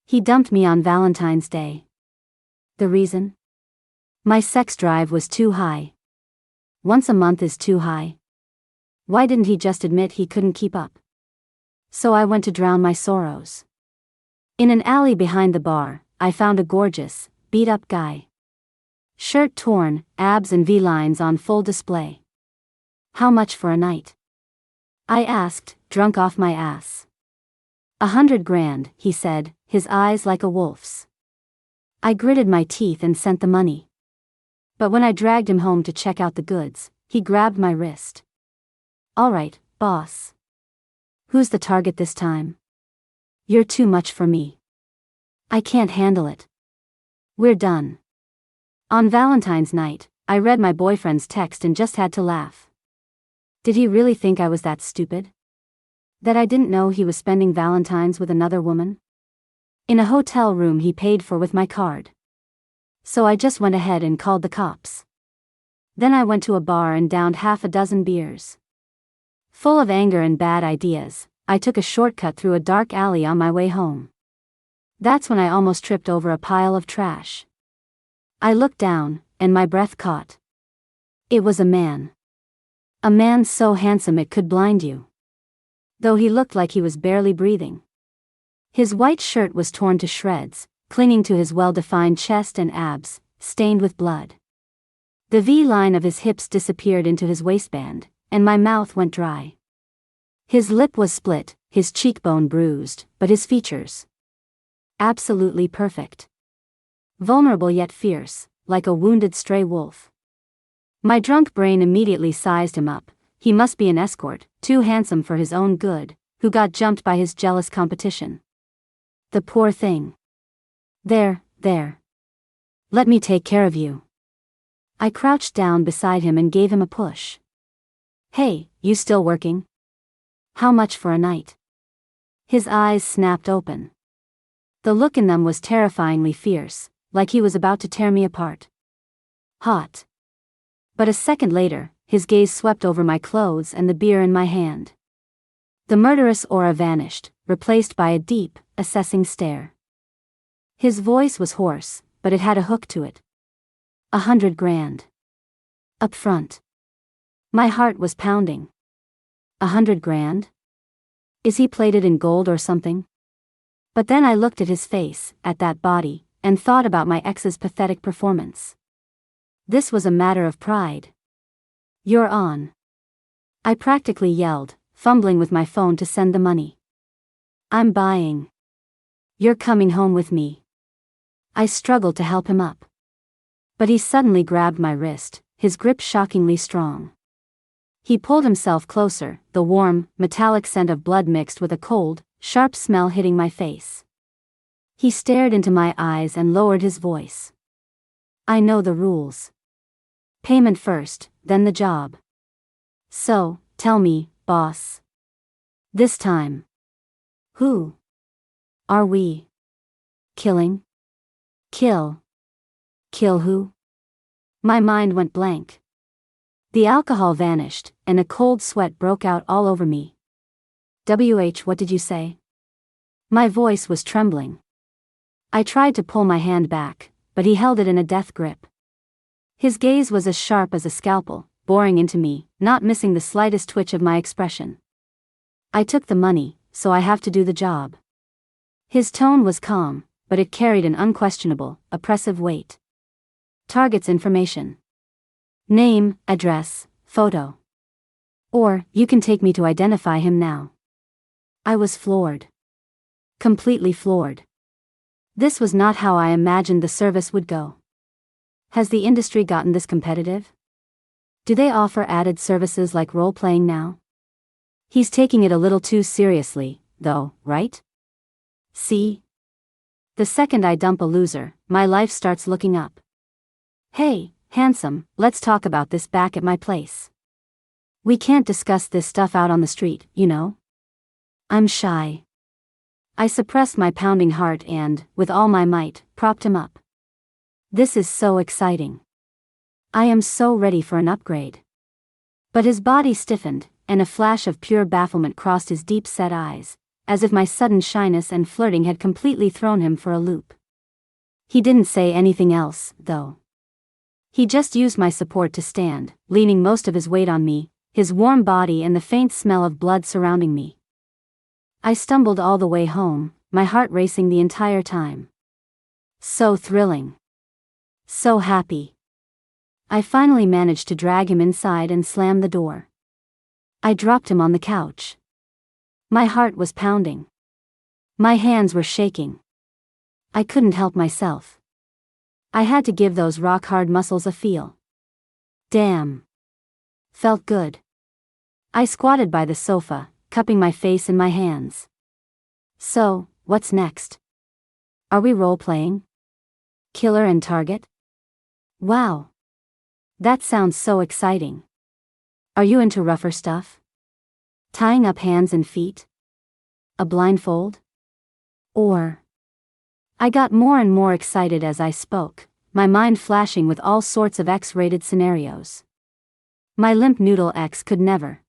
He dumped me on Valentine's Day. The reason? My sex drive was too high. Once a month is too high. Why didn't he just admit he couldn't keep up? So I went to drown my sorrows. In an alley behind the bar, I found a gorgeous, beat-up guy. Shirt torn, abs and V-lines on full display. How much for a night? I asked, drunk off my ass. 100 grand, he said, his eyes like a wolf's. I gritted my teeth and sent the money. But when I dragged him home to check out the goods, he grabbed my wrist. All right, boss. Who's the target this time? You're too much for me. I can't handle it. We're done. On Valentine's night, I read my boyfriend's text and just had to laugh. Did he really think I was that stupid? That I didn't know he was spending Valentine's with another woman? In a hotel room he paid for with my card. So I just went ahead and called the cops. Then I went to a bar and downed half a dozen beers. Full of anger and bad ideas, I took a shortcut through a dark alley on my way home. That's when I almost tripped over a pile of trash. I looked down, and my breath caught. It was a man. A man so handsome it could blind you. Though he looked like he was barely breathing. His white shirt was torn to shreds, clinging to his well-defined chest and abs, stained with blood. The V-line of his hips disappeared into his waistband, and my mouth went dry. His lip was split, his cheekbone bruised, but his features absolutely perfect. Vulnerable yet fierce, like a wounded stray wolf. My drunk brain immediately sized him up. He must be an escort, too handsome for his own good, who got jumped by his jealous competition. The poor thing. There. Let me take care of you. I crouched down beside him and gave him a push. Hey, you still working? How much for a night? His eyes snapped open. The look in them was terrifyingly fierce, like he was about to tear me apart. Hot. But a second later, his gaze swept over my clothes and the beer in my hand. The murderous aura vanished, replaced by a deep, assessing stare. His voice was hoarse, but it had a hook to it. 100 grand. Up front. My heart was pounding. 100 grand? Is he plated in gold or something? But then I looked at his face, at that body, and thought about my ex's pathetic performance. This was a matter of pride. You're on. I practically yelled, fumbling with my phone to send the money. I'm buying. You're coming home with me. I struggled to help him up. But he suddenly grabbed my wrist, his grip shockingly strong. He pulled himself closer, the warm, metallic scent of blood mixed with a cold, sharp smell hitting my face. He stared into my eyes and lowered his voice. I know the rules. Payment first, then the job. So, tell me, boss. This time. Who are we killing? Kill who? My mind went blank. The alcohol vanished, and a cold sweat broke out all over me. What did you say? My voice was trembling. I tried to pull my hand back, but he held it in a death grip. His gaze was as sharp as a scalpel, boring into me, not missing the slightest twitch of my expression. I took the money, so I have to do the job. His tone was calm, but it carried an unquestionable, oppressive weight. Target's information. Name, address, photo. Or, you can take me to identify him now. I was floored. Completely floored. This was not how I imagined the service would go. Has the industry gotten this competitive? Do they offer added services like role-playing now? He's taking it a little too seriously, though, right? See? The second I dump a loser, my life starts looking up. Hey, handsome, let's talk about this back at my place. We can't discuss this stuff out on the street, you know? I'm shy. I suppressed my pounding heart and, with all my might, propped him up. This is so exciting. I am so ready for an upgrade. But his body stiffened, and a flash of pure bafflement crossed his deep-set eyes, as if my sudden shyness and flirting had completely thrown him for a loop. He didn't say anything else, though. He just used my support to stand, leaning most of his weight on me, his warm body and the faint smell of blood surrounding me. I stumbled all the way home, my heart racing the entire time. So thrilling. So happy. I finally managed to drag him inside and slam the door. I dropped him on the couch. My heart was pounding. My hands were shaking. I couldn't help myself. I had to give those rock-hard muscles a feel. Damn. Felt good. I squatted by the sofa, cupping my face in my hands. So, what's next? Are we role-playing? Killer and target? Wow. That sounds so exciting. Are you into rougher stuff? Tying up hands and feet? A blindfold? Or... I got more and more excited as I spoke, my mind flashing with all sorts of X-rated scenarios. My limp noodle ex could never.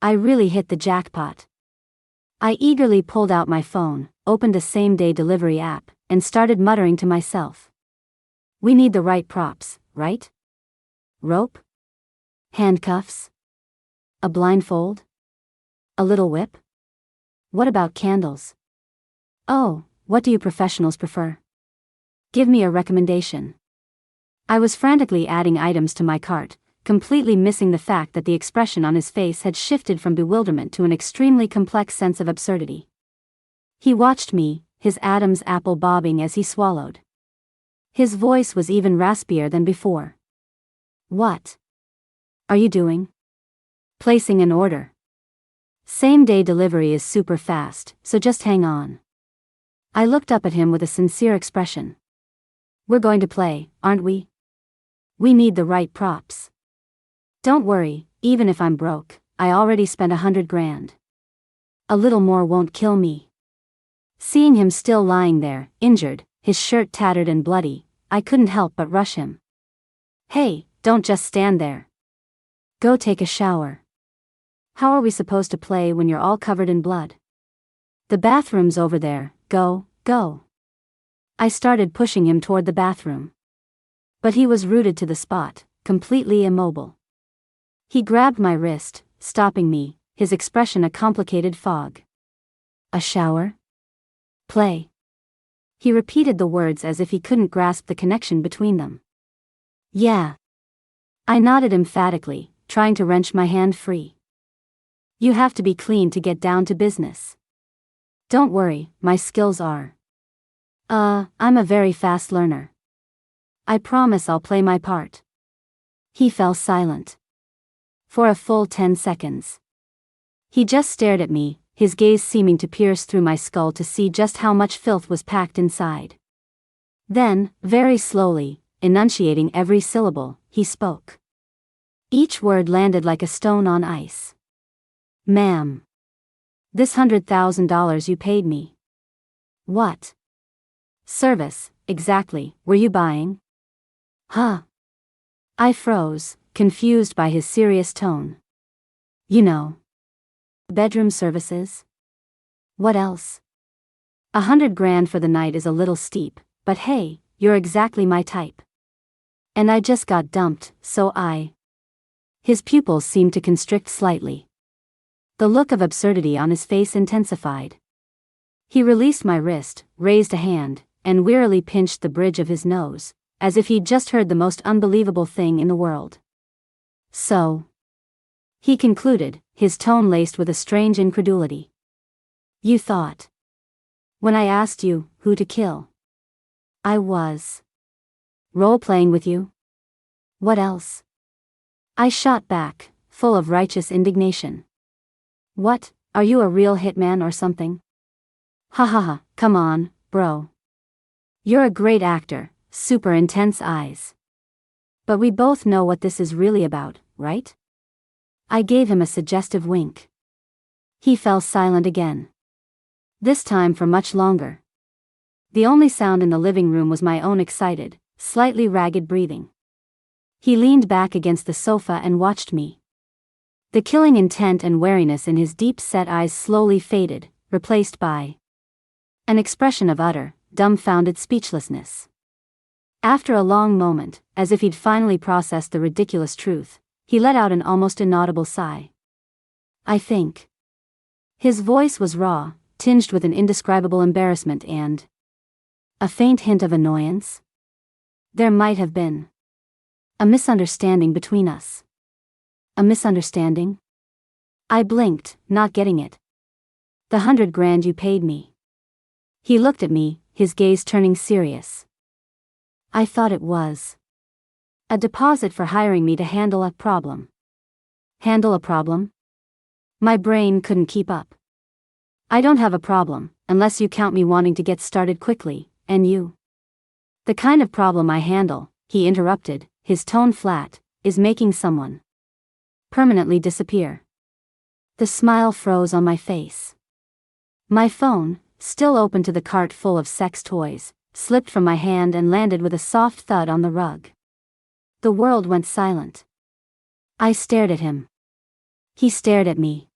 I really hit the jackpot. I eagerly pulled out my phone, opened a same-day delivery app, and started muttering to myself. We need the right props, right? Rope? Handcuffs? A blindfold? A little whip? What about candles? Oh, what do you professionals prefer? Give me a recommendation. I was frantically adding items to my cart, completely missing the fact that the expression on his face had shifted from bewilderment to an extremely complex sense of absurdity. He watched me, his Adam's apple bobbing as he swallowed. His voice was even raspier than before. What are you doing? Placing an order. Same-day delivery is super fast, so just hang on. I looked up at him with a sincere expression. We're going to play, aren't we? We need the right props. Don't worry, even if I'm broke, I already spent $100,000. A little more won't kill me. Seeing him still lying there, injured, his shirt tattered and bloody, I couldn't help but rush him. Hey, don't just stand there. Go take a shower. How are we supposed to play when you're all covered in blood? The bathroom's over there, go. I started pushing him toward the bathroom. But he was rooted to the spot, completely immobile. He grabbed my wrist, stopping me, his expression a complicated fog. A shower? Play. He repeated the words as if he couldn't grasp the connection between them. Yeah. I nodded emphatically, trying to wrench my hand free. You have to be clean to get down to business. Don't worry, my skills are. I'm a very fast learner. I promise I'll play my part. He fell silent. For a full 10 seconds. He just stared at me, his gaze seeming to pierce through my skull to see just how much filth was packed inside. Then, very slowly, enunciating every syllable, he spoke. Each word landed like a stone on ice. Ma'am. This $100,000 you paid me. What? Service, exactly, were you buying? Huh? I froze, confused by his serious tone. You know. Bedroom services? What else? $100,000 for the night is a little steep, but hey, you're exactly my type. And I just got dumped, so His pupils seemed to constrict slightly. The look of absurdity on his face intensified. He released my wrist, raised a hand, and wearily pinched the bridge of his nose, as if he'd just heard the most unbelievable thing in the world. So, he concluded, his tone laced with a strange incredulity. You thought, when I asked you who to kill, I was role-playing with you? What else? I shot back, full of righteous indignation. What, are you a real hitman or something? Ha ha ha, come on, bro. You're a great actor, super intense eyes. But we both know what this is really about, right? I gave him a suggestive wink. He fell silent again. This time for much longer. The only sound in the living room was my own excited, slightly ragged breathing. He leaned back against the sofa and watched me. The killing intent and wariness in his deep-set eyes slowly faded, replaced by an expression of utter, dumbfounded speechlessness. After a long moment, as if he'd finally processed the ridiculous truth, he let out an almost inaudible sigh. I think. His voice was raw, tinged with an indescribable embarrassment and a faint hint of annoyance. There might have been a misunderstanding between us. A misunderstanding? I blinked, not getting it. The $100,000 you paid me. He looked at me, his gaze turning serious. I thought it was a deposit for hiring me to handle a problem. Handle a problem? My brain couldn't keep up. I don't have a problem, unless you count me wanting to get started quickly, and you. The kind of problem I handle, he interrupted, his tone flat, is making someone permanently disappear. The smile froze on my face. My phone, still open to the cart full of sex toys, slipped from my hand and landed with a soft thud on the rug. The world went silent. I stared at him. He stared at me.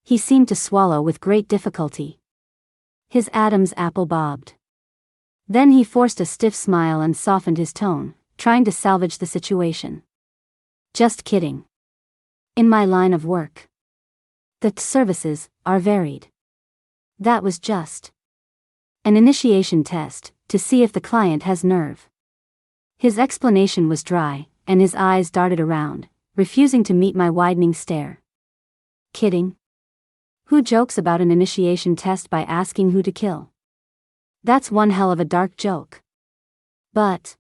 He seemed to swallow with great difficulty. His Adam's apple bobbed. Then he forced a stiff smile and softened his tone, trying to salvage the situation. Just kidding. In my line of work, the services are varied. That was just an initiation test, to see if the client has nerve. His explanation was dry, and his eyes darted around, refusing to meet my widening stare. Kidding? Who jokes about an initiation test by asking who to kill? That's one hell of a dark joke. But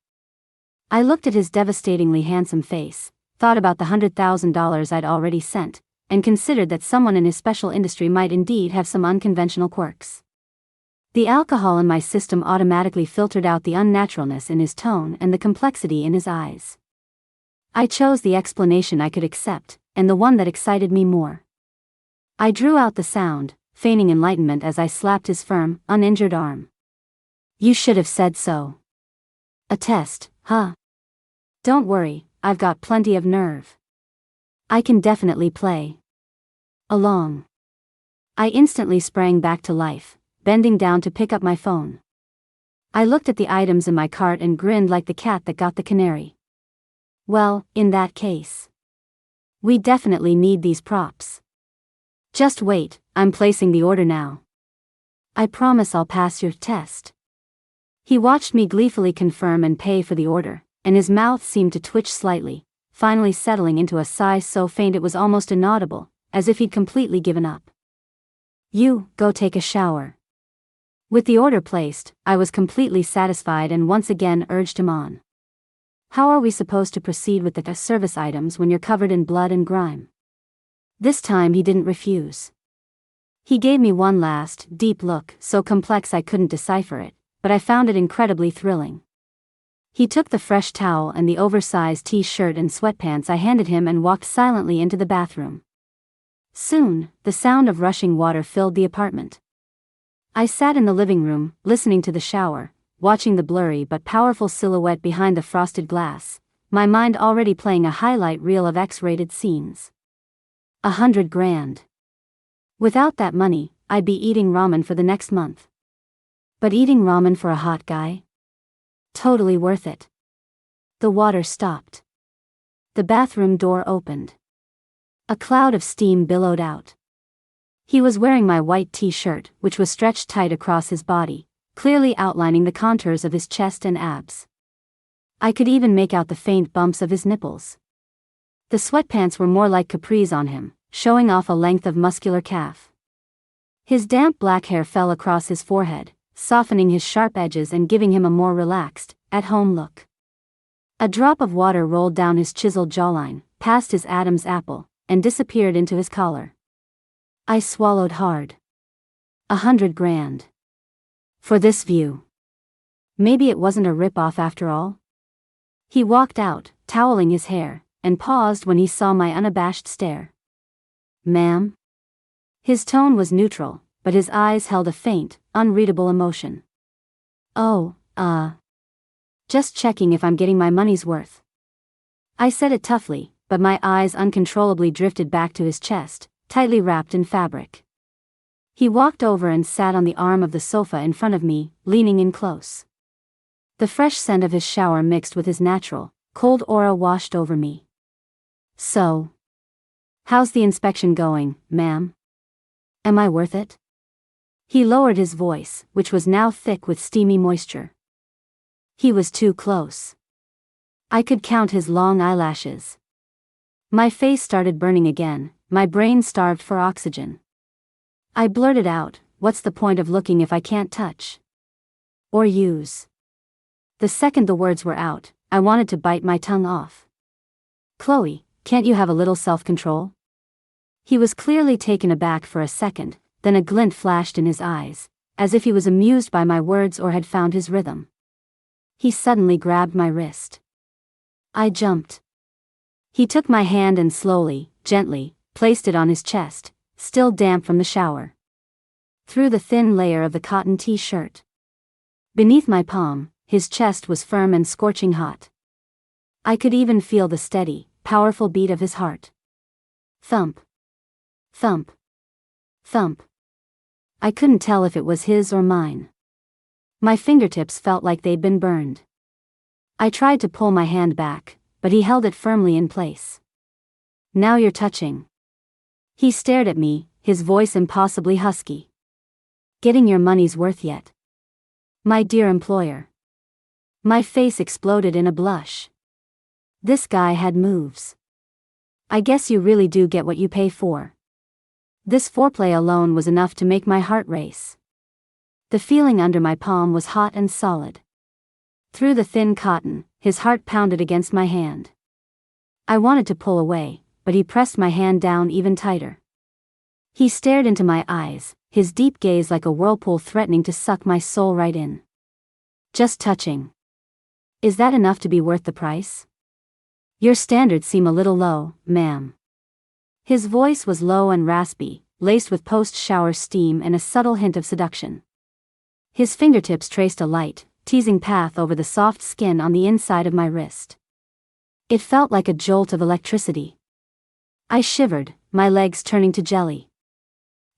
I looked at his devastatingly handsome face, thought about the $100,000 I'd already sent, and considered that someone in his special industry might indeed have some unconventional quirks. The alcohol in my system automatically filtered out the unnaturalness in his tone and the complexity in his eyes. I chose the explanation I could accept, and the one that excited me more. I drew out the sound, feigning enlightenment as I slapped his firm, uninjured arm. You should have said so. A test, huh? Don't worry, I've got plenty of nerve. I can definitely play along. I instantly sprang back to life, bending down to pick up my phone. I looked at the items in my cart and grinned like the cat that got the canary. Well, in that case, we definitely need these props. Just wait, I'm placing the order now. I promise I'll pass your test. He watched me gleefully confirm and pay for the order, and his mouth seemed to twitch slightly, finally settling into a sigh so faint it was almost inaudible, as if he'd completely given up. You, go take a shower. With the order placed, I was completely satisfied and once again urged him on. How are we supposed to proceed with the service items when you're covered in blood and grime? This time he didn't refuse. He gave me one last, deep look, so complex I couldn't decipher it, but I found it incredibly thrilling. He took the fresh towel and the oversized t-shirt and sweatpants I handed him and walked silently into the bathroom. Soon, the sound of rushing water filled the apartment. I sat in the living room, listening to the shower, watching the blurry but powerful silhouette behind the frosted glass, my mind already playing a highlight reel of X-rated scenes. $100,000. Without that money, I'd be eating ramen for the next month. But eating ramen for a hot guy? Totally worth it. The water stopped. The bathroom door opened. A cloud of steam billowed out. He was wearing my white t-shirt, which was stretched tight across his body, clearly outlining the contours of his chest and abs. I could even make out the faint bumps of his nipples. The sweatpants were more like capris on him, showing off a length of muscular calf. His damp black hair fell across his forehead, softening his sharp edges and giving him a more relaxed, at-home look. A drop of water rolled down his chiseled jawline, past his Adam's apple, and disappeared into his collar. I swallowed hard. $100,000. For this view. Maybe it wasn't a rip-off after all? He walked out, toweling his hair, and paused when he saw my unabashed stare. Ma'am? His tone was neutral, but his eyes held a faint, unreadable emotion. Oh, just checking if I'm getting my money's worth. I said it toughly, but my eyes uncontrollably drifted back to his chest, tightly wrapped in fabric. He walked over and sat on the arm of the sofa in front of me, leaning in close. The fresh scent of his shower mixed with his natural, cold aura washed over me. "So, how's the inspection going, ma'am? Am I worth it?" He lowered his voice, which was now thick with steamy moisture. He was too close. I could count his long eyelashes. My face started burning again, my brain starved for oxygen. I blurted out, "What's the point of looking if I can't touch? Or use?" The second the words were out, I wanted to bite my tongue off. "Chloe, can't you have a little self-control?" He was clearly taken aback for a second, then a glint flashed in his eyes, as if he was amused by my words or had found his rhythm. He suddenly grabbed my wrist. I jumped. He took my hand and slowly, gently, placed it on his chest, still damp from the shower. Through the thin layer of the cotton t-shirt. Beneath my palm, his chest was firm and scorching hot. I could even feel the steady, powerful beat of his heart. Thump. Thump. Thump. I couldn't tell if it was his or mine. My fingertips felt like they'd been burned. I tried to pull my hand back, but he held it firmly in place. "Now you're touching." He stared at me, his voice impossibly husky. "Getting your money's worth yet? My dear employer." My face exploded in a blush. This guy had moves. "I guess you really do get what you pay for." This foreplay alone was enough to make my heart race. The feeling under my palm was hot and solid. Through the thin cotton, his heart pounded against my hand. I wanted to pull away, but he pressed my hand down even tighter. He stared into my eyes, his deep gaze like a whirlpool threatening to suck my soul right in. "Just touching. Is that enough to be worth the price? Your standards seem a little low, ma'am." His voice was low and raspy, laced with post-shower steam and a subtle hint of seduction. His fingertips traced a light, teasing path over the soft skin on the inside of my wrist. It felt like a jolt of electricity. I shivered, my legs turning to jelly.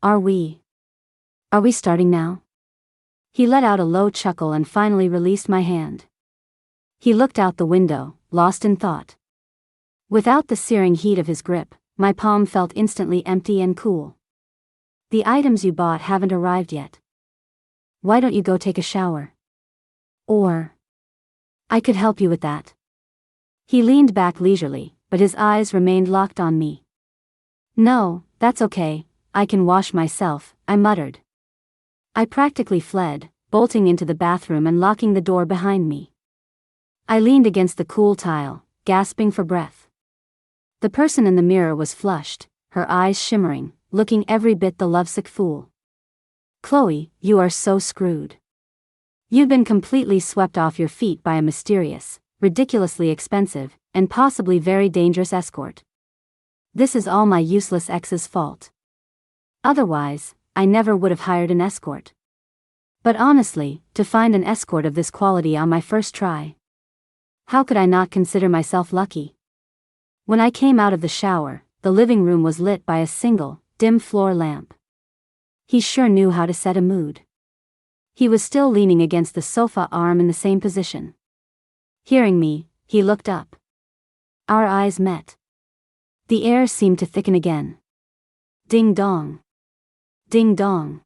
Are we starting now?" He let out a low chuckle and finally released my hand. He looked out the window, lost in thought. Without the searing heat of his grip, my palm felt instantly empty and cool. "The items you bought haven't arrived yet. Why don't you go take a shower? Or I could help you with that." He leaned back leisurely, but his eyes remained locked on me. "No, that's okay, I can wash myself," I muttered. I practically fled, bolting into the bathroom and locking the door behind me. I leaned against the cool tile, gasping for breath. The person in the mirror was flushed, her eyes shimmering, looking every bit the lovesick fool. "Chloe, you are so screwed. You've been completely swept off your feet by a mysterious, ridiculously expensive, and possibly very dangerous escort. This is all my useless ex's fault. Otherwise, I never would have hired an escort. But honestly, to find an escort of this quality on my first try. How could I not consider myself lucky?" When I came out of the shower, the living room was lit by a single, dim floor lamp. He sure knew how to set a mood. He was still leaning against the sofa arm in the same position. Hearing me, he looked up. Our eyes met. The air seemed to thicken again. Ding dong. Ding dong.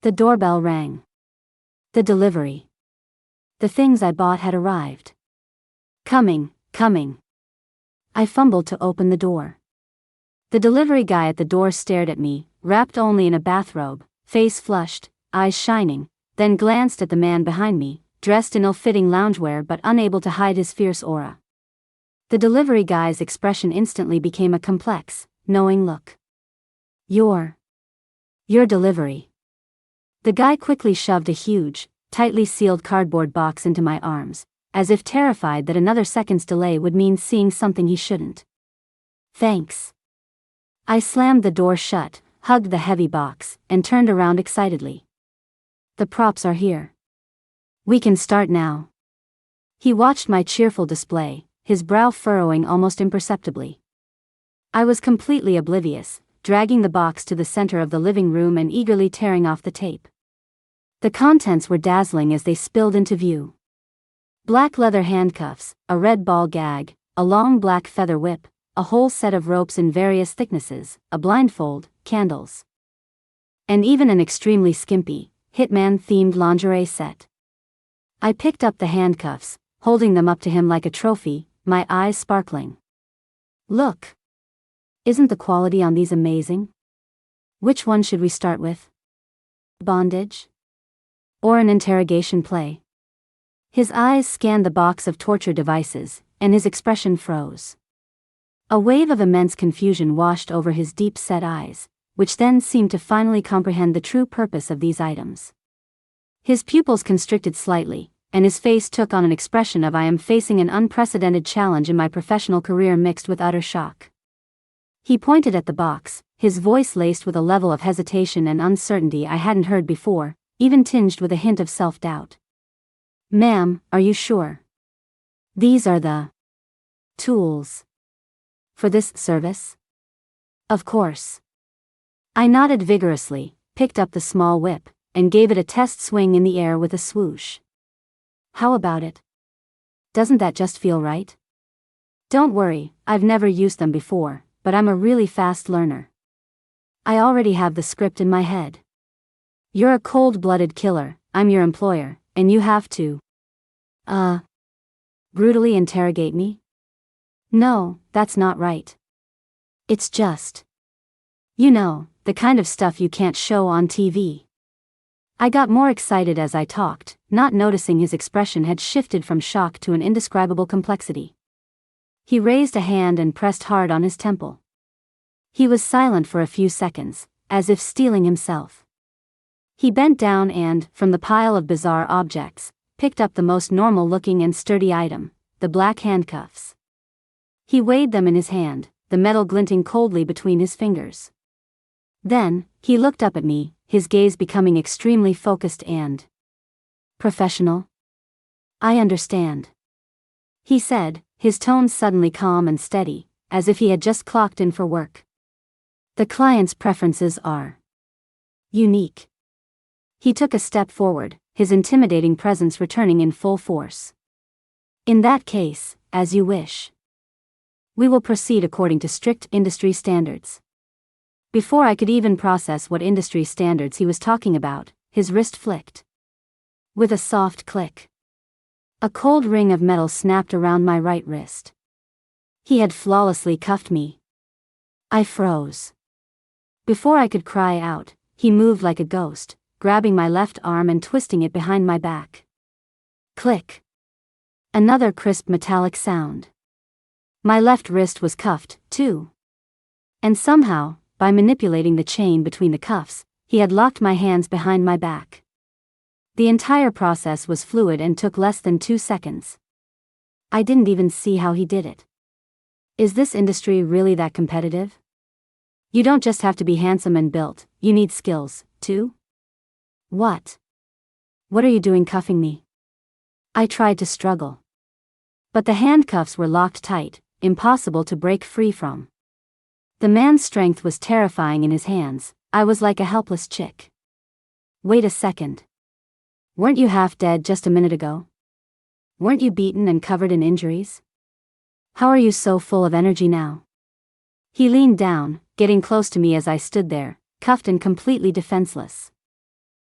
The doorbell rang. The delivery. The things I bought had arrived. Coming. I fumbled to open the door. The delivery guy at the door stared at me, wrapped only in a bathrobe, face flushed, eyes shining, then glanced at the man behind me, dressed in ill-fitting loungewear but unable to hide his fierce aura. The delivery guy's expression instantly became a complex, knowing look. Your delivery." The guy quickly shoved a huge, tightly sealed cardboard box into my arms, as if terrified that another second's delay would mean seeing something he shouldn't. "Thanks." I slammed the door shut, hugged the heavy box, and turned around excitedly. "The props are here. We can start now." He watched my cheerful display, his brow furrowing almost imperceptibly. I was completely oblivious, dragging the box to the center of the living room and eagerly tearing off the tape. The contents were dazzling as they spilled into view. Black leather handcuffs, a red ball gag, a long black feather whip, a whole set of ropes in various thicknesses, a blindfold, candles, and even an extremely skimpy, Hitman-themed lingerie set. I picked up the handcuffs, holding them up to him like a trophy, my eyes sparkling. Look! Isn't the quality on these amazing? Which one should we start with? Bondage? Or an interrogation play? His eyes scanned the box of torture devices, and his expression froze. A wave of immense confusion washed over his deep-set eyes, which then seemed to finally comprehend the true purpose of these items. His pupils constricted slightly, and his face took on an expression of I am facing an unprecedented challenge in my professional career mixed with utter shock. He pointed at the box, his voice laced with a level of hesitation and uncertainty I hadn't heard before, even tinged with a hint of self-doubt. Ma'am, are you sure? These are the tools for this service? Of course. I nodded vigorously, picked up the small whip, and gave it a test swing in the air with a swoosh. How about it? Doesn't that just feel right? Don't worry, I've never used them before, but I'm a really fast learner. I already have the script in my head. You're a cold-blooded killer, I'm your employer, and you have to brutally interrogate me? No, that's not right. It's just, you know, the kind of stuff you can't show on TV. I got more excited as I talked, not noticing his expression had shifted from shock to an indescribable complexity. He raised a hand and pressed hard on his temple. He was silent for a few seconds, as if steeling himself. He bent down and, from the pile of bizarre objects, picked up the most normal-looking and sturdy item, the black handcuffs. He weighed them in his hand, the metal glinting coldly between his fingers. Then, he looked up at me, his gaze becoming extremely focused and professional. I understand, he said, his tone suddenly calm and steady, as if he had just clocked in for work. The client's preferences are unique. He took a step forward, his intimidating presence returning in full force. In that case, as you wish. We will proceed according to strict industry standards. Before I could even process what industry standards he was talking about, his wrist flicked. With a soft click. A cold ring of metal snapped around my right wrist. He had flawlessly cuffed me. I froze. Before I could cry out, he moved like a ghost, grabbing my left arm and twisting it behind my back. Click. Another crisp metallic sound. My left wrist was cuffed, too. And somehow, by manipulating the chain between the cuffs, he had locked my hands behind my back. The entire process was fluid and took less than 2 seconds. I didn't even see how he did it. Is this industry really that competitive? You don't just have to be handsome and built, you need skills, too? What? What are you doing cuffing me? I tried to struggle. But the handcuffs were locked tight, impossible to break free from. The man's strength was terrifying in his hands, I was like a helpless chick. Wait a second. Weren't you half dead just a minute ago? Weren't you beaten and covered in injuries? How are you so full of energy now? He leaned down, getting close to me as I stood there, cuffed and completely defenseless.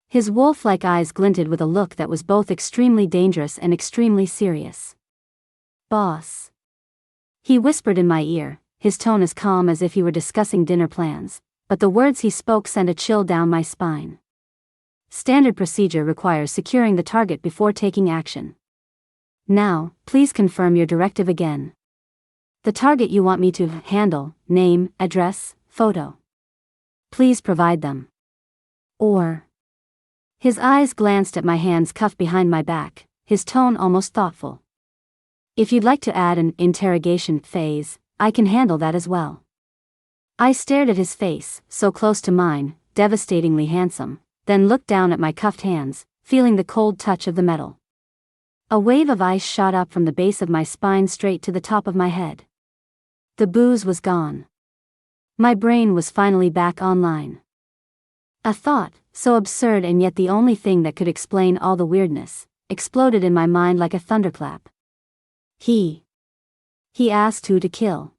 His wolf-like eyes glinted with a look that was both extremely dangerous and extremely serious. Boss. He whispered in my ear, his tone as calm as if he were discussing dinner plans, but the words he spoke sent a chill down my spine. Standard procedure requires securing the target before taking action. Now, please confirm your directive again. The target you want me to handle, name, address, photo. Please provide them. Or. His eyes glanced at my hands cuffed behind my back, his tone almost thoughtful. If you'd like to add an interrogation phase, I can handle that as well. I stared at his face, so close to mine, devastatingly handsome, then looked down at my cuffed hands, feeling the cold touch of the metal. A wave of ice shot up from the base of my spine straight to the top of my head. The booze was gone. My brain was finally back online. A thought, so absurd and yet the only thing that could explain all the weirdness, exploded in my mind like a thunderclap. He asked who to kill.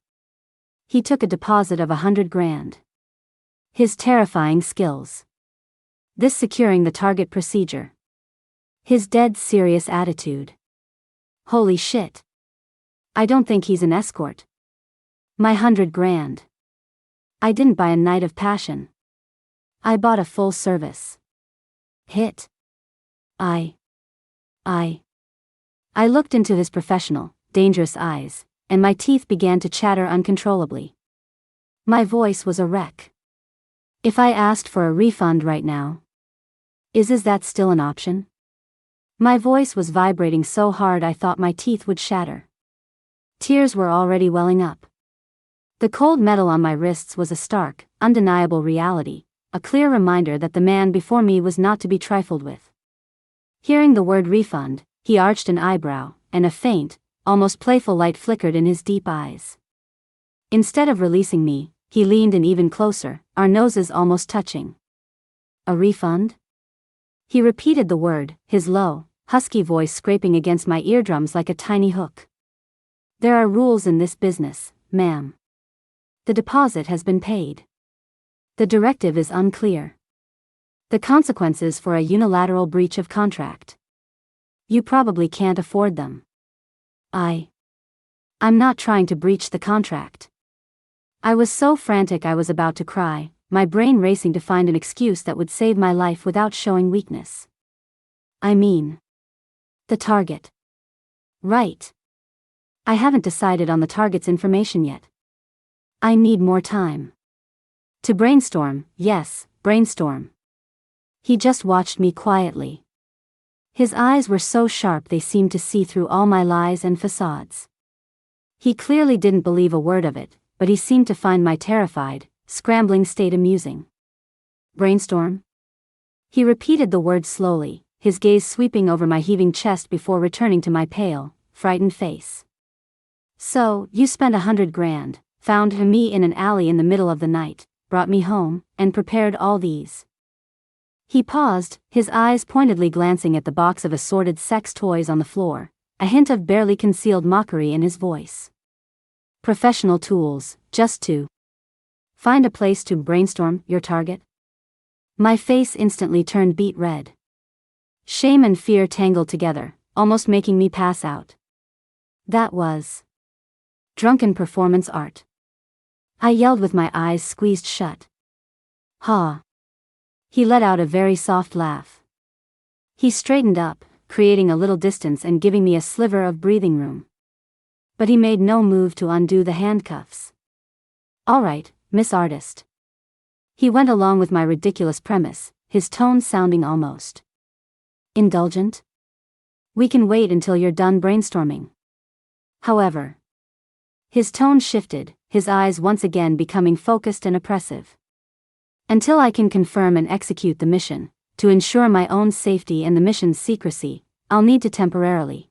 He took a deposit of 100 grand. His terrifying skills. This securing the target procedure. His dead serious attitude. Holy shit. I don't think he's an escort. My 100 grand. I didn't buy a night of passion. I bought a full service hit. I looked into his professional, dangerous eyes, and my teeth began to chatter uncontrollably. My voice was a wreck. If I asked for a refund right now, is that still an option? My voice was vibrating so hard I thought my teeth would shatter. Tears were already welling up. The cold metal on my wrists was a stark, undeniable reality, a clear reminder that the man before me was not to be trifled with. Hearing the word refund, he arched an eyebrow, and a faint, almost playful light flickered in his deep eyes. Instead of releasing me, he leaned in even closer, our noses almost touching. A refund? He repeated the word, his low, husky voice scraping against my eardrums like a tiny hook. There are rules in this business, ma'am. The deposit has been paid. The directive is unclear. The consequences for a unilateral breach of contract. You probably can't afford them. I'm not trying to breach the contract. I was so frantic I was about to cry, my brain racing to find an excuse that would save my life without showing weakness. I mean, the target. Right. I haven't decided on the target's information yet. I need more time. To brainstorm, yes, brainstorm. He just watched me quietly. His eyes were so sharp they seemed to see through all my lies and facades. He clearly didn't believe a word of it, but he seemed to find my terrified, scrambling state amusing. Brainstorm? He repeated the word slowly, his gaze sweeping over my heaving chest before returning to my pale, frightened face. So, you spent 100 grand, found me in an alley in the middle of the night, brought me home, and prepared all these. He paused, his eyes pointedly glancing at the box of assorted sex toys on the floor, a hint of barely concealed mockery in his voice. Professional tools, just to find a place to brainstorm your target? My face instantly turned beet red. Shame and fear tangled together, almost making me pass out. That was drunken performance art. I yelled with my eyes squeezed shut. Ha! He let out a very soft laugh. He straightened up, creating a little distance and giving me a sliver of breathing room. But he made no move to undo the handcuffs. All right, Miss Artist. He went along with my ridiculous premise, his tone sounding almost indulgent. We can wait until you're done brainstorming. However, his tone shifted, his eyes once again becoming focused and oppressive. Until I can confirm and execute the mission, to ensure my own safety and the mission's secrecy, I'll need to temporarily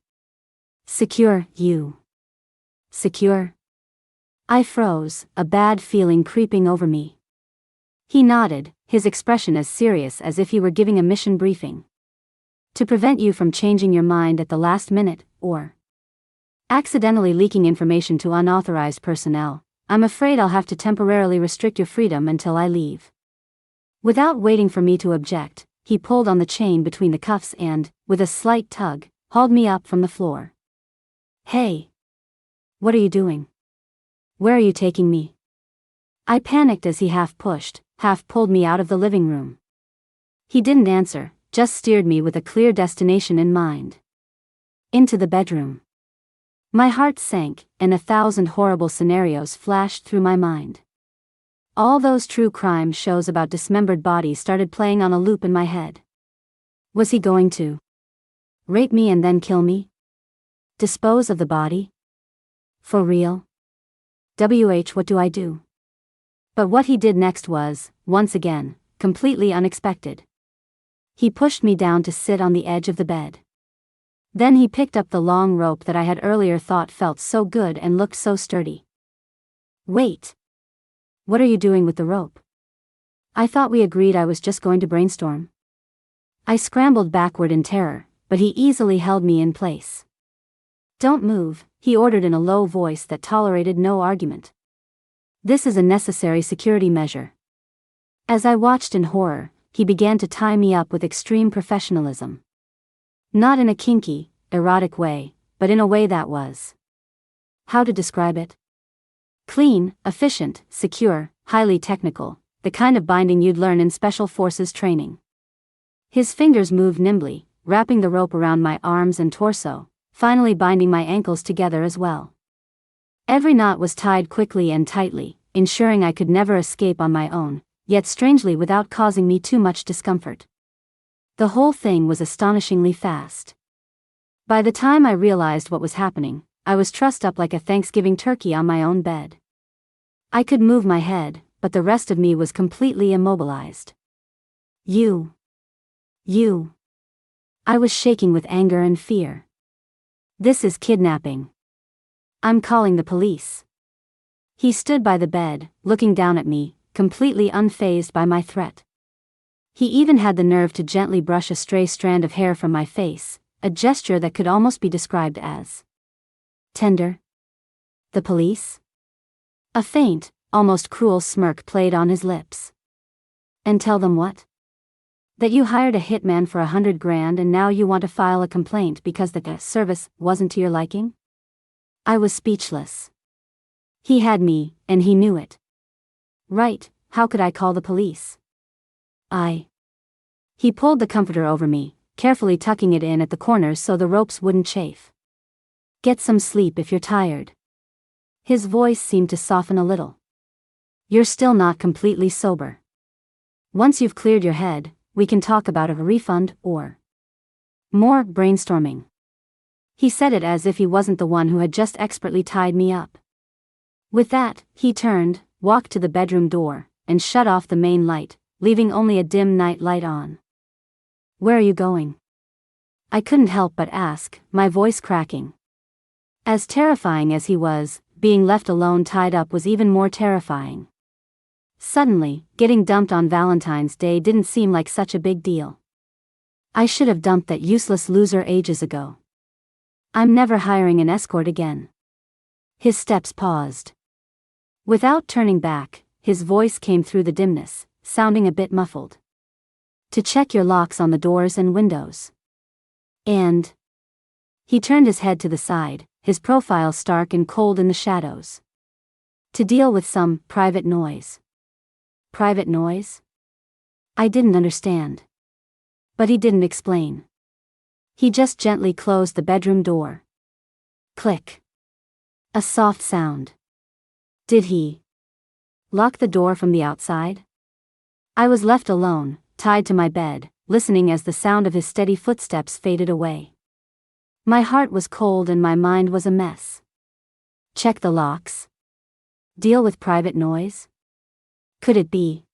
secure you. Secure? I froze, a bad feeling creeping over me. He nodded, his expression as serious as if he were giving a mission briefing. To prevent you from changing your mind at the last minute, or accidentally leaking information to unauthorized personnel, I'm afraid I'll have to temporarily restrict your freedom until I leave. Without waiting for me to object, he pulled on the chain between the cuffs and, with a slight tug, hauled me up from the floor. Hey! What are you doing? Where are you taking me? I panicked as he half pushed, half pulled me out of the living room. He didn't answer, just steered me with a clear destination in mind. Into the bedroom. My heart sank, and 1,000 horrible scenarios flashed through my mind. All those true crime shows about dismembered bodies started playing on a loop in my head. Was he going to rape me and then kill me? Dispose of the body? For real? What do I do? But what he did next was, once again, completely unexpected. He pushed me down to sit on the edge of the bed. Then he picked up the long rope that I had earlier thought felt so good and looked so sturdy. Wait! What are you doing with the rope? I thought we agreed I was just going to brainstorm. I scrambled backward in terror, but he easily held me in place. Don't move, he ordered in a low voice that tolerated no argument. This is a necessary security measure. As I watched in horror, he began to tie me up with extreme professionalism. Not in a kinky, erotic way, but in a way that was. How to describe it? Clean, efficient, secure, highly technical, the kind of binding you'd learn in special forces training. His fingers moved nimbly, wrapping the rope around my arms and torso, finally binding my ankles together as well. Every knot was tied quickly and tightly, ensuring I could never escape on my own, yet strangely without causing me too much discomfort. The whole thing was astonishingly fast. By the time I realized what was happening, I was trussed up like a Thanksgiving turkey on my own bed. I could move my head, but the rest of me was completely immobilized. You. I was shaking with anger and fear. This is kidnapping. I'm calling the police. He stood by the bed, looking down at me, completely unfazed by my threat. He even had the nerve to gently brush a stray strand of hair from my face, a gesture that could almost be described as tender. The police? A faint, almost cruel smirk played on his lips. And tell them what? That you hired a hitman for $100,000 and now you want to file a complaint because the service wasn't to your liking? I was speechless. He had me, and he knew it. Right, how could I call the police? He pulled the comforter over me, carefully tucking it in at the corners so the ropes wouldn't chafe. Get some sleep if you're tired. His voice seemed to soften a little. You're still not completely sober. Once you've cleared your head, we can talk about a refund or more brainstorming. He said it as if he wasn't the one who had just expertly tied me up. With that, he turned, walked to the bedroom door, and shut off the main light, leaving only a dim night light on. Where are you going? I couldn't help but ask, my voice cracking. As terrifying as he was, being left alone tied up was even more terrifying. Suddenly, getting dumped on Valentine's Day didn't seem like such a big deal. I should have dumped that useless loser ages ago. I'm never hiring an escort again. His steps paused. Without turning back, his voice came through the dimness, sounding a bit muffled. To check your locks on the doors and windows. And he turned his head to the side, his profile stark and cold in the shadows. To deal with some private noise. Private noise? I didn't understand. But he didn't explain. He just gently closed the bedroom door. Click. A soft sound. Did he lock the door from the outside? I was left alone, tied to my bed, listening as the sound of his steady footsteps faded away. My heart was cold and my mind was a mess. Check the locks. Deal with private noise? Could it be?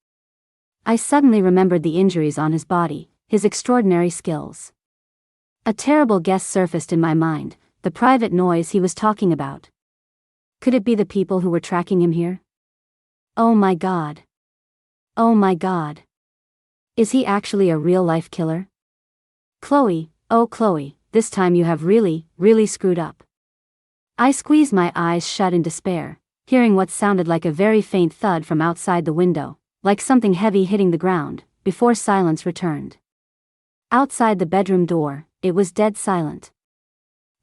I suddenly remembered the injuries on his body, his extraordinary skills. A terrible guess surfaced in my mind, the private noise he was talking about. Could it be the people who were tracking him here? Oh my God. Oh my God. Is he actually a real-life killer? Chloe, oh Chloe, this time you have really screwed up. I squeezed my eyes shut in despair, hearing what sounded like a very faint thud from outside the window, like something heavy hitting the ground, before silence returned. Outside the bedroom door, it was dead silent.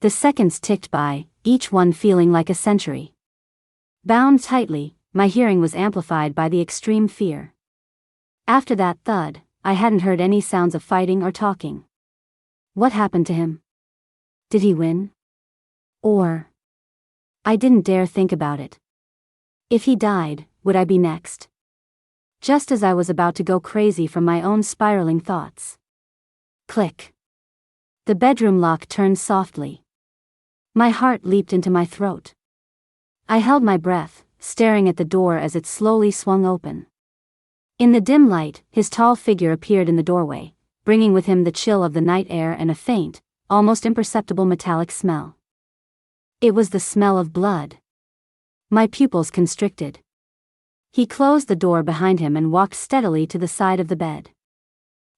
The seconds ticked by, each one feeling like a century. Bound tightly, my hearing was amplified by the extreme fear. After that thud, I hadn't heard any sounds of fighting or talking. What happened to him? Did he win? Or? I didn't dare think about it. If he died, would I be next? Just as I was about to go crazy from my own spiraling thoughts. Click. The bedroom lock turned softly. My heart leaped into my throat. I held my breath, staring at the door as it slowly swung open. In the dim light, his tall figure appeared in the doorway, bringing with him the chill of the night air and a faint, almost imperceptible metallic smell. It was the smell of blood. My pupils constricted. He closed the door behind him and walked steadily to the side of the bed.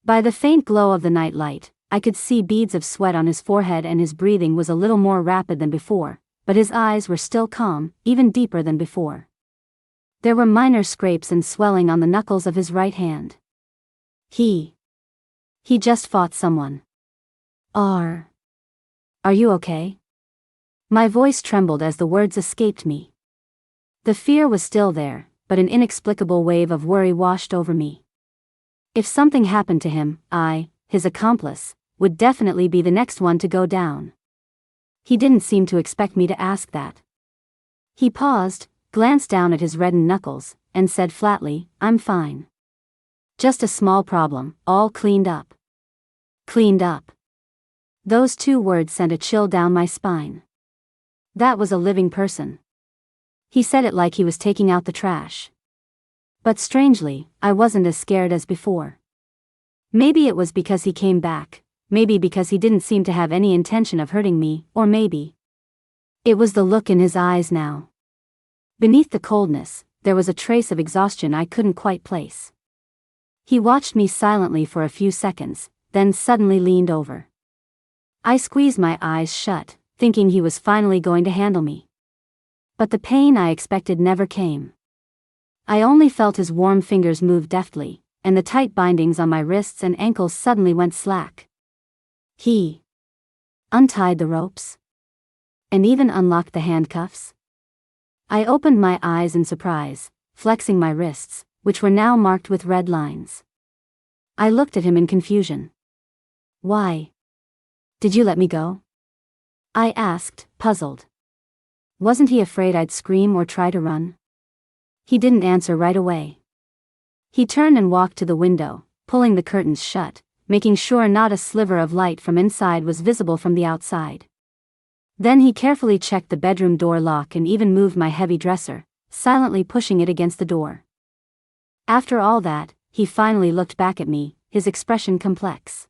By the faint glow of the night light, I could see beads of sweat on his forehead, and his breathing was a little more rapid than before, but his eyes were still calm, even deeper than before. There were minor scrapes and swelling on the knuckles of his right hand. He just fought someone. Are you okay? My voice trembled as the words escaped me. The fear was still there, but an inexplicable wave of worry washed over me. If something happened to him, I, his accomplice, would definitely be the next one to go down. He didn't seem to expect me to ask that. He paused, glanced down at his reddened knuckles, and said flatly, "I'm fine. Just a small problem, all cleaned up." Cleaned up. Those two words sent a chill down my spine. That was a living person. He said it like he was taking out the trash. But strangely, I wasn't as scared as before. Maybe it was because he came back, maybe because he didn't seem to have any intention of hurting me, or maybe it was the look in his eyes now. Beneath the coldness, there was a trace of exhaustion I couldn't quite place. He watched me silently for a few seconds, then suddenly leaned over. I squeezed my eyes shut, thinking he was finally going to handle me. But the pain I expected never came. I only felt his warm fingers move deftly, and the tight bindings on my wrists and ankles suddenly went slack. He untied the ropes, and even unlocked the handcuffs. I opened my eyes in surprise, flexing my wrists, which were now marked with red lines. I looked at him in confusion. "Why did you let me go?" I asked, puzzled. Wasn't he afraid I'd scream or try to run? He didn't answer right away. He turned and walked to the window, pulling the curtains shut, making sure not a sliver of light from inside was visible from the outside. Then he carefully checked the bedroom door lock and even moved my heavy dresser, silently pushing it against the door. After all that, he finally looked back at me, his expression complex.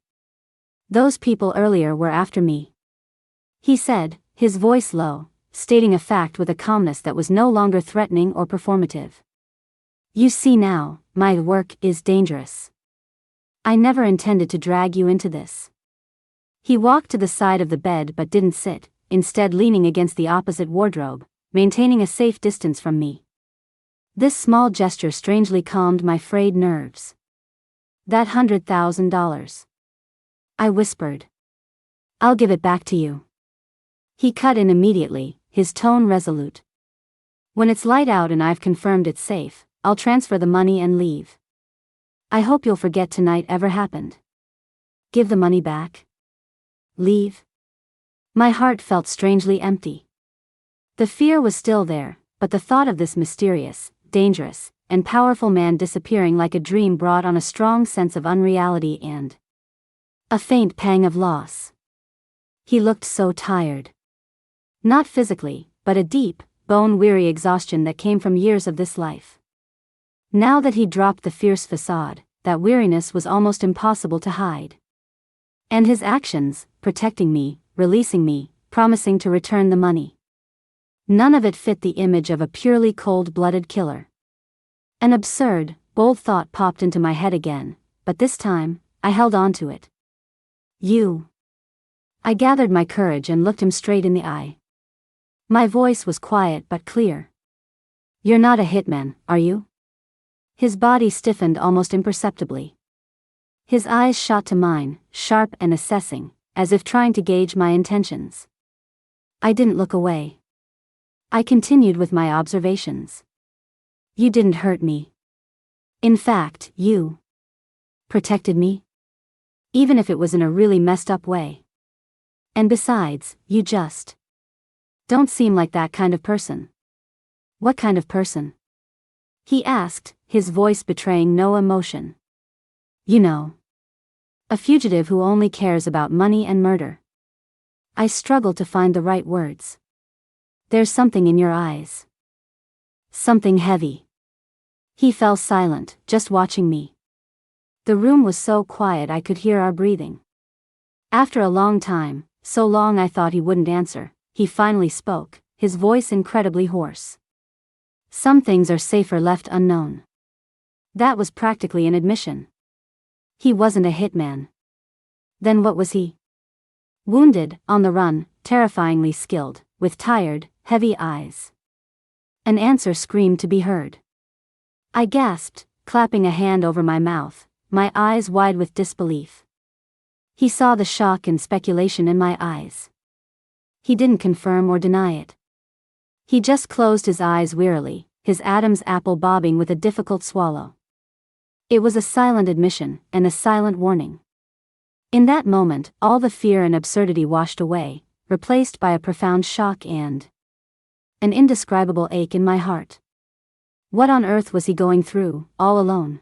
"Those people earlier were after me," he said, his voice low, stating a fact with a calmness that was no longer threatening or performative. "You see now, my work is dangerous. I never intended to drag you into this." He walked to the side of the bed but didn't sit, instead leaning against the opposite wardrobe, maintaining a safe distance from me. This small gesture strangely calmed my frayed nerves. "That $100,000. I whispered. "I'll give it back to you." He cut in immediately, his tone resolute. "When it's light out and I've confirmed it's safe, I'll transfer the money and leave. I hope you'll forget tonight ever happened." Give the money back? Leave? My heart felt strangely empty. The fear was still there, but the thought of this mysterious, dangerous, and powerful man disappearing like a dream brought on a strong sense of unreality and a faint pang of loss. He looked so tired. Not physically, but a deep, bone-weary exhaustion that came from years of this life. Now that he'd dropped the fierce facade, that weariness was almost impossible to hide. And his actions, protecting me, releasing me, promising to return the money. None of it fit the image of a purely cold-blooded killer. An absurd, bold thought popped into my head again, but this time, I held on to it. "You." I gathered my courage and looked him straight in the eye. My voice was quiet but clear. "You're not a hitman, are you?" His body stiffened almost imperceptibly. His eyes shot to mine, sharp and assessing, as if trying to gauge my intentions. I didn't look away. I continued with my observations. "You didn't hurt me. In fact, you protected me. Even if it was in a really messed up way. And besides, you just don't seem like that kind of person." "What kind of person?" he asked, his voice betraying no emotion. "You know. A fugitive who only cares about money and murder." I struggled to find the right words. "There's something in your eyes. Something heavy." He fell silent, just watching me. The room was so quiet I could hear our breathing. After a long time, so long I thought he wouldn't answer, he finally spoke, his voice incredibly hoarse. Some things are safer left unknown. That was practically an admission. He wasn't a hitman. Then what was he? Wounded, on the run, terrifyingly skilled, with tired, heavy eyes. An answer screamed to be heard. I gasped, clapping a hand over my mouth, my eyes wide with disbelief. He saw the shock and speculation in my eyes. He didn't confirm or deny it. He just closed his eyes wearily, his Adam's apple bobbing with a difficult swallow. It was a silent admission, and a silent warning. In that moment, all the fear and absurdity washed away, replaced by a profound shock and an indescribable ache in my heart. What on earth was he going through, all alone?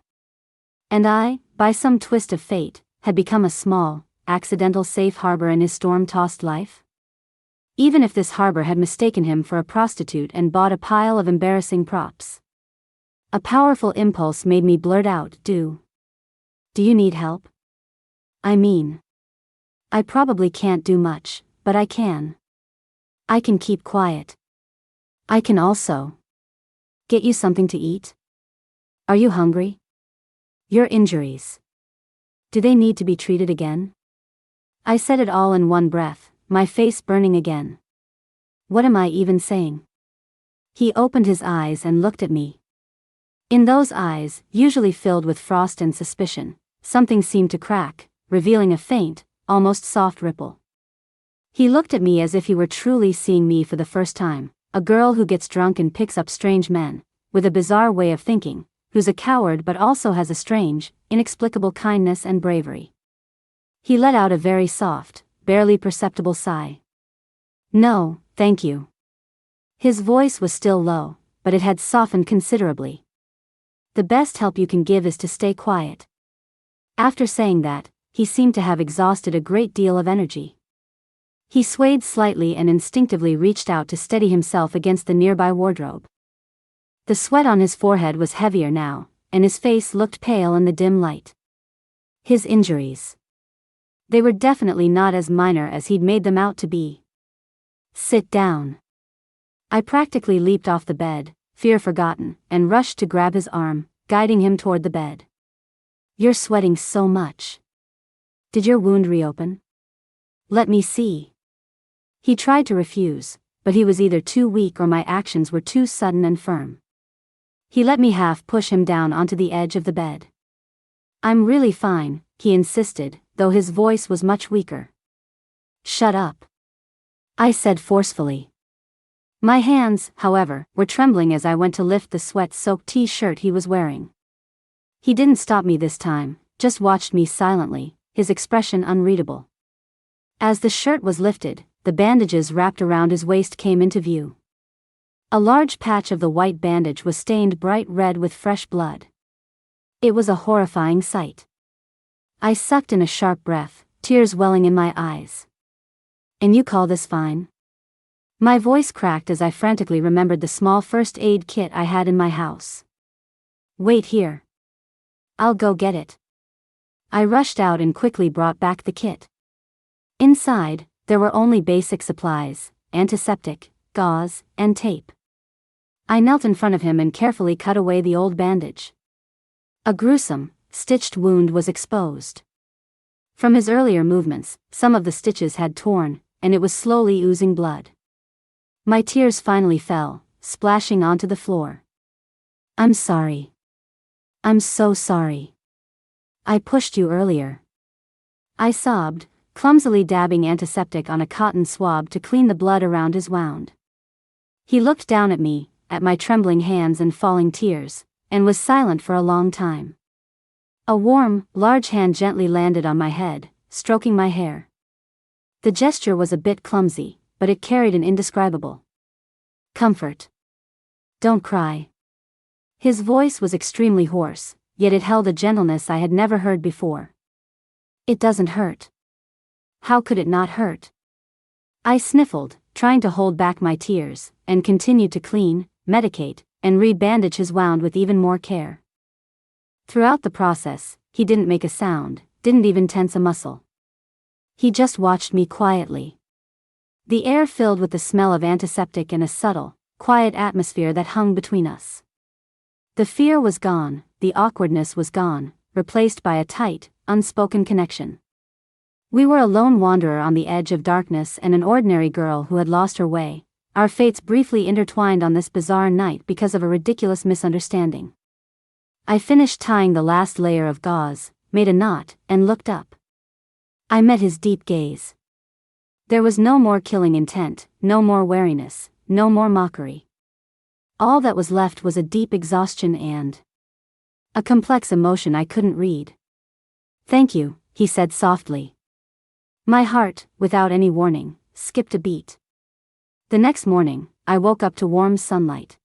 And I, by some twist of fate, had become a small, accidental safe harbor in his storm-tossed life? Even if this harbor had mistaken him for a prostitute and bought a pile of embarrassing props. A powerful impulse made me blurt out, Do you need help? I mean, I probably can't do much, but I can. I can keep quiet. I can also get you something to eat. Are you hungry? Your injuries, do they need to be treated again? I said it all in one breath, my face burning again. What am I even saying? He opened his eyes and looked at me. In those eyes, usually filled with frost and suspicion, something seemed to crack, revealing a faint, almost soft ripple. He looked at me as if he were truly seeing me for the first time, a girl who gets drunk and picks up strange men, with a bizarre way of thinking, who's a coward but also has a strange, inexplicable kindness and bravery. He let out a very soft, barely perceptible sigh. No, thank you. His voice was still low, but it had softened considerably. The best help you can give is to stay quiet. After saying that, he seemed to have exhausted a great deal of energy. He swayed slightly and instinctively reached out to steady himself against the nearby wardrobe. The sweat on his forehead was heavier now, and his face looked pale in the dim light. His injuries. They were definitely not as minor as he'd made them out to be. Sit down. I practically leaped off the bed, fear forgotten, and rushed to grab his arm, guiding him toward the bed. You're sweating so much. Did your wound reopen? Let me see. He tried to refuse, but he was either too weak or my actions were too sudden and firm. He let me half push him down onto the edge of the bed. I'm really fine, he insisted, though his voice was much weaker. Shut up, I said forcefully. My hands, however, were trembling as I went to lift the sweat-soaked t-shirt he was wearing. He didn't stop me this time, just watched me silently, his expression unreadable. As the shirt was lifted, the bandages wrapped around his waist came into view. A large patch of the white bandage was stained bright red with fresh blood. It was a horrifying sight. I sucked in a sharp breath, tears welling in my eyes. And you call this fine? My voice cracked as I frantically remembered the small first aid kit I had in my house. Wait here. I'll go get it. I rushed out and quickly brought back the kit. Inside, there were only basic supplies, antiseptic, gauze, and tape. I knelt in front of him and carefully cut away the old bandage. A gruesome, stitched wound was exposed. From his earlier movements, some of the stitches had torn, and it was slowly oozing blood. My tears finally fell, splashing onto the floor. I'm sorry. I'm so sorry. I pushed you earlier. I sobbed, clumsily dabbing antiseptic on a cotton swab to clean the blood around his wound. He looked down at me, at my trembling hands and falling tears, and was silent for a long time. A warm, large hand gently landed on my head, stroking my hair. The gesture was a bit clumsy, but it carried an indescribable comfort. Don't cry. His voice was extremely hoarse, yet it held a gentleness I had never heard before. It doesn't hurt. How could it not hurt? I sniffled, trying to hold back my tears, and continued to clean, medicate, and rebandage his wound with even more care. Throughout the process, he didn't make a sound, didn't even tense a muscle. He just watched me quietly. The air filled with the smell of antiseptic and a subtle, quiet atmosphere that hung between us. The fear was gone, the awkwardness was gone, replaced by a tight, unspoken connection. We were a lone wanderer on the edge of darkness and an ordinary girl who had lost her way, our fates briefly intertwined on this bizarre night because of a ridiculous misunderstanding. I finished tying the last layer of gauze, made a knot, and looked up. I met his deep gaze. There was no more killing intent, no more wariness, no more mockery. All that was left was a deep exhaustion and a complex emotion I couldn't read. "Thank you," he said softly. My heart, without any warning, skipped a beat. The next morning, I woke up to warm sunlight.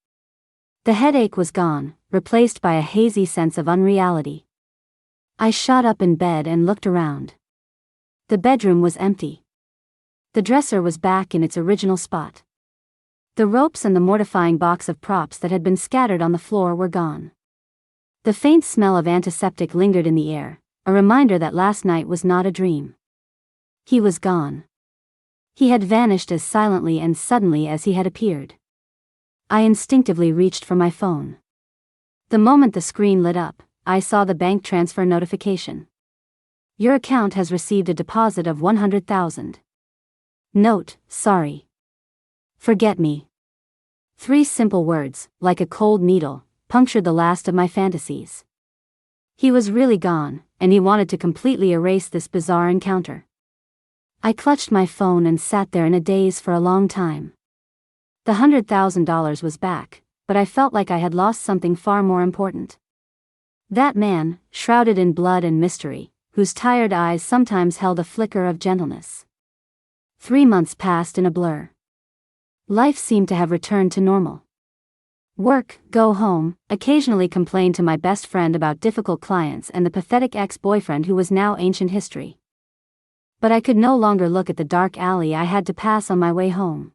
The headache was gone, replaced by a hazy sense of unreality. I shot up in bed and looked around. The bedroom was empty. The dresser was back in its original spot. The ropes and the mortifying box of props that had been scattered on the floor were gone. The faint smell of antiseptic lingered in the air, a reminder that last night was not a dream. He was gone. He had vanished as silently and suddenly as he had appeared. I instinctively reached for my phone. The moment the screen lit up, I saw the bank transfer notification. "Your account has received a deposit of $100,000. Note, sorry. Forget me." 3 simple words, like a cold needle, punctured the last of my fantasies. He was really gone, and he wanted to completely erase this bizarre encounter. I clutched my phone and sat there in a daze for a long time. The $100,000 was back, but I felt like I had lost something far more important. That man, shrouded in blood and mystery, whose tired eyes sometimes held a flicker of gentleness. 3 months passed in a blur. Life seemed to have returned to normal. Work, go home, occasionally complain to my best friend about difficult clients and the pathetic ex-boyfriend who was now ancient history. But I could no longer look at the dark alley I had to pass on my way home.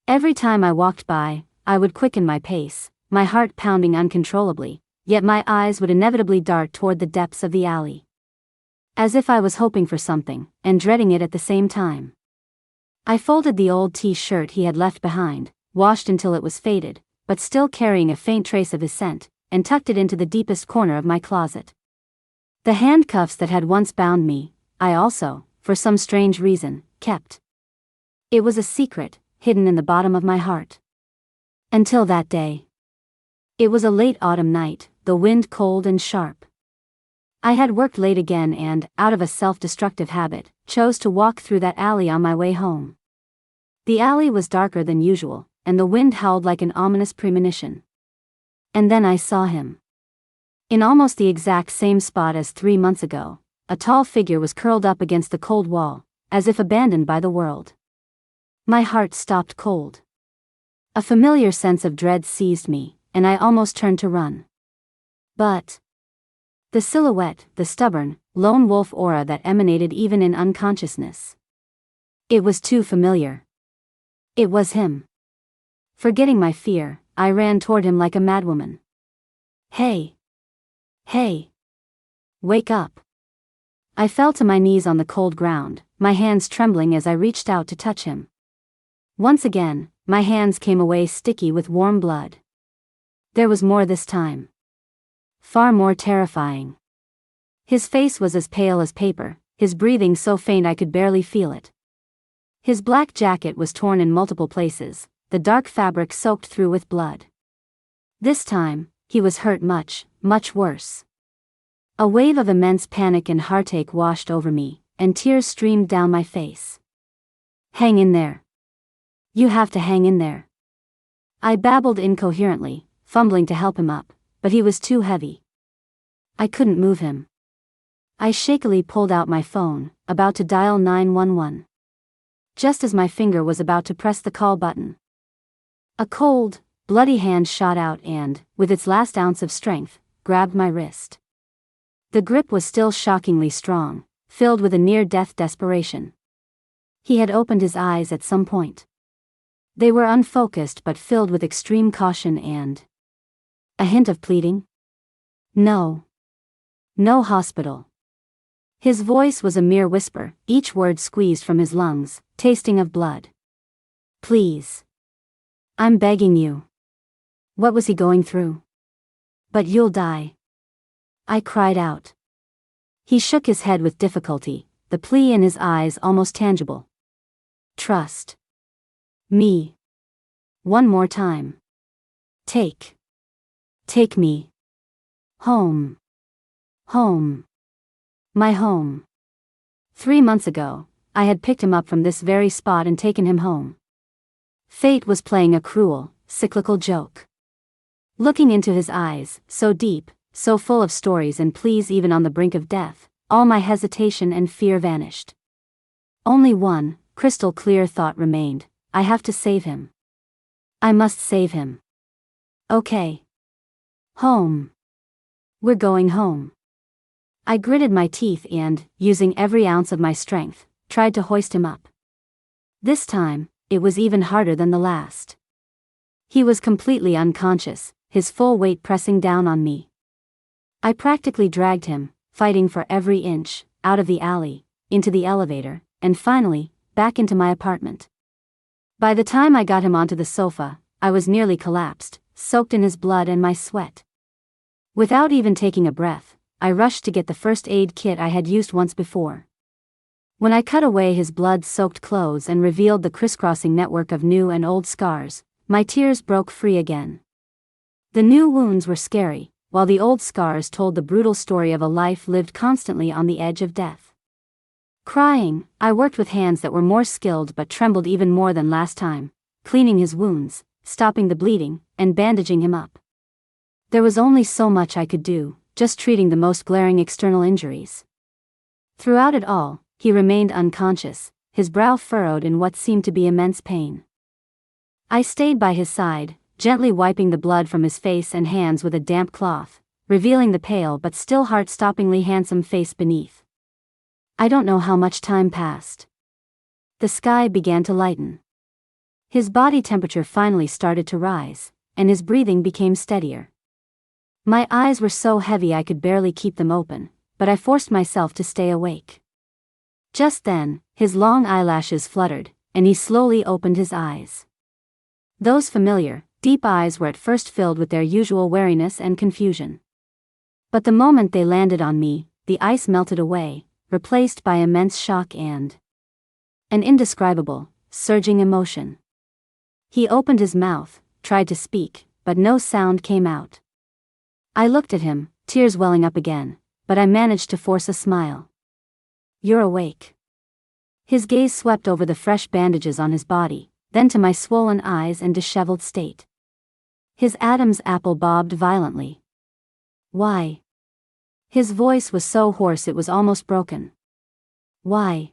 Every time I walked by, I would quicken my pace, my heart pounding uncontrollably, yet my eyes would inevitably dart toward the depths of the alley. As if I was hoping for something, and dreading it at the same time. I folded the old t-shirt he had left behind, washed until it was faded, but still carrying a faint trace of his scent, and tucked it into the deepest corner of my closet. The handcuffs that had once bound me, I also, for some strange reason, kept. It was a secret, hidden in the bottom of my heart. Until that day. It was a late autumn night, the wind cold and sharp. I had worked late again and, out of a self-destructive habit, chose to walk through that alley on my way home. The alley was darker than usual, and the wind howled like an ominous premonition. And then I saw him. In almost the exact same spot as 3 months ago, a tall figure was curled up against the cold wall, as if abandoned by the world. My heart stopped cold. A familiar sense of dread seized me, and I almost turned to run. But the silhouette, the stubborn, lone wolf aura that emanated even in unconsciousness. It was too familiar. It was him. Forgetting my fear, I ran toward him like a madwoman. "Hey! Hey! Wake up!" I fell to my knees on the cold ground, my hands trembling as I reached out to touch him. Once again, my hands came away sticky with warm blood. There was more this time. Far more terrifying. His face was as pale as paper, his breathing so faint I could barely feel it. His black jacket was torn in multiple places, the dark fabric soaked through with blood. This time, he was hurt much, much worse. A wave of immense panic and heartache washed over me, and tears streamed down my face. "Hang in there. You have to hang in there." I babbled incoherently, fumbling to help him up, but he was too heavy. I couldn't move him. I shakily pulled out my phone, about to dial 911. Just as my finger was about to press the call button, a cold, bloody hand shot out and, with its last ounce of strength, grabbed my wrist. The grip was still shockingly strong, filled with a near-death desperation. He had opened his eyes at some point. They were unfocused but filled with extreme caution and a hint of pleading. "No. No hospital." His voice was a mere whisper, each word squeezed from his lungs, tasting of blood. "Please. I'm begging you. What was he going through? But you'll die. I cried out. He shook his head with difficulty, the plea in his eyes almost tangible. Trust me. One more time. Take me. Home. Home. My home. 3 months ago, I had picked him up from this very spot and taken him home. Fate was playing a cruel, cyclical joke. Looking into his eyes, so deep, so full of stories and pleas even on the brink of death, all my hesitation and fear vanished. Only one, crystal clear thought remained: I have to save him. I must save him. Okay. Home. We're going home. I gritted my teeth and, using every ounce of my strength, tried to hoist him up. This time, it was even harder than the last. He was completely unconscious, his full weight pressing down on me. I practically dragged him, fighting for every inch, out of the alley, into the elevator, and finally, back into my apartment. By the time I got him onto the sofa, I was nearly collapsed, soaked in his blood and my sweat. Without even taking a breath, I rushed to get the first aid kit I had used once before. When I cut away his blood-soaked clothes and revealed the crisscrossing network of new and old scars, my tears broke free again. The new wounds were scary, while the old scars told the brutal story of a life lived constantly on the edge of death. Crying, I worked with hands that were more skilled but trembled even more than last time, cleaning his wounds, stopping the bleeding, and bandaging him up. There was only so much I could do, just treating the most glaring external injuries. Throughout it all, he remained unconscious, his brow furrowed in what seemed to be immense pain. I stayed by his side, gently wiping the blood from his face and hands with a damp cloth, revealing the pale but still heart-stoppingly handsome face beneath. I don't know how much time passed. The sky began to lighten. His body temperature finally started to rise, and his breathing became steadier. My eyes were so heavy I could barely keep them open, but I forced myself to stay awake. Just then, his long eyelashes fluttered, and he slowly opened his eyes. Those familiar, deep eyes were at first filled with their usual wariness and confusion. But the moment they landed on me, the ice melted away, replaced by immense shock and an indescribable, surging emotion. He opened his mouth, tried to speak, but no sound came out. I looked at him, tears welling up again, but I managed to force a smile. You're awake. His gaze swept over the fresh bandages on his body, then to my swollen eyes and disheveled state. His Adam's apple bobbed violently. Why? His voice was so hoarse it was almost broken. Why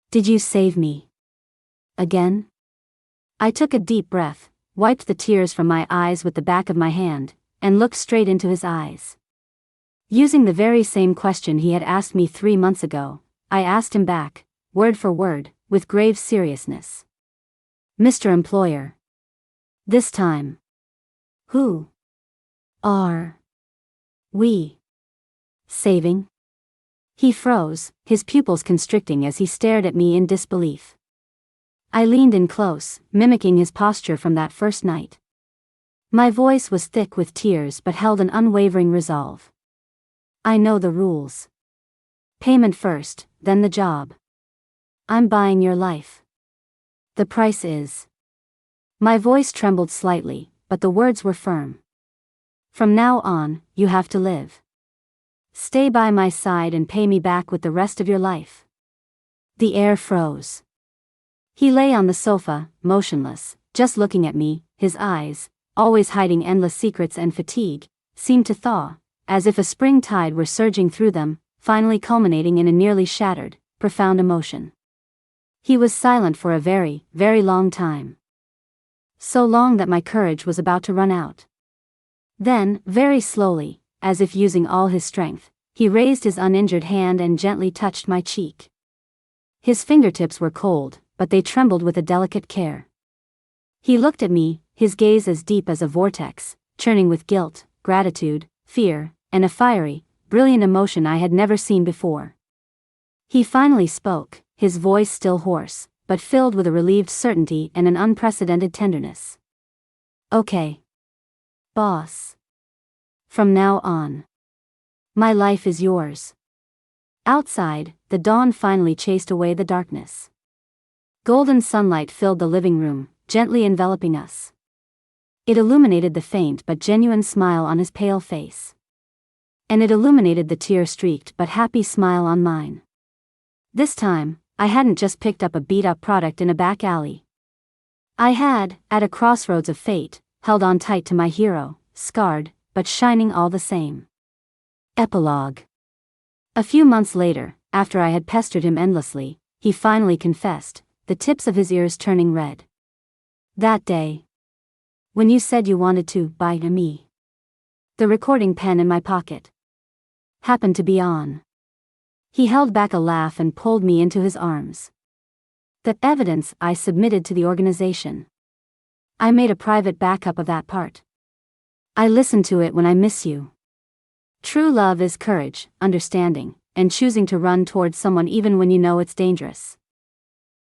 did you save me? Again? I took a deep breath, wiped the tears from my eyes with the back of my hand, and looked straight into his eyes. Using the very same question he had asked me 3 months ago, I asked him back, word for word, with grave seriousness. Mr. Employer. This time. Who are we saving? He froze, his pupils constricting as he stared at me in disbelief. I leaned in close, mimicking his posture from that first night. My voice was thick with tears but held an unwavering resolve. I know the rules. Payment first, then the job. I'm buying your life. The price is. My voice trembled slightly, but the words were firm. From now on, you have to live. Stay by my side and pay me back with the rest of your life. The air froze. He lay on the sofa, motionless, just looking at me, his eyes, always hiding endless secrets and fatigue, seemed to thaw, as if a spring tide were surging through them, finally culminating in a nearly shattered, profound emotion. He was silent for a very, very long time. So long that my courage was about to run out. Then, very slowly, as if using all his strength, he raised his uninjured hand and gently touched my cheek. His fingertips were cold, but they trembled with a delicate care. He looked at me, his gaze as deep as a vortex, churning with guilt, gratitude, fear, and a fiery, brilliant emotion I had never seen before. He finally spoke, his voice still hoarse, but filled with a relieved certainty and an unprecedented tenderness. Okay. Boss. From now on, my life is yours. Outside, the dawn finally chased away the darkness. Golden sunlight filled the living room, gently enveloping us. It illuminated the faint but genuine smile on his pale face. And it illuminated the tear-streaked but happy smile on mine. This time, I hadn't just picked up a beat-up product in a back alley. I had, at a crossroads of fate, held on tight to my hero, scarred, but shining all the same. Epilogue. A few months later, after I had pestered him endlessly, he finally confessed, the tips of his ears turning red. That day, when you said you wanted to buy me, the recording pen in my pocket happened to be on. He held back a laugh and pulled me into his arms. The evidence I submitted to the organization. I made a private backup of that part. I listened to it when I miss you. True love is courage, understanding, and choosing to run towards someone even when you know it's dangerous.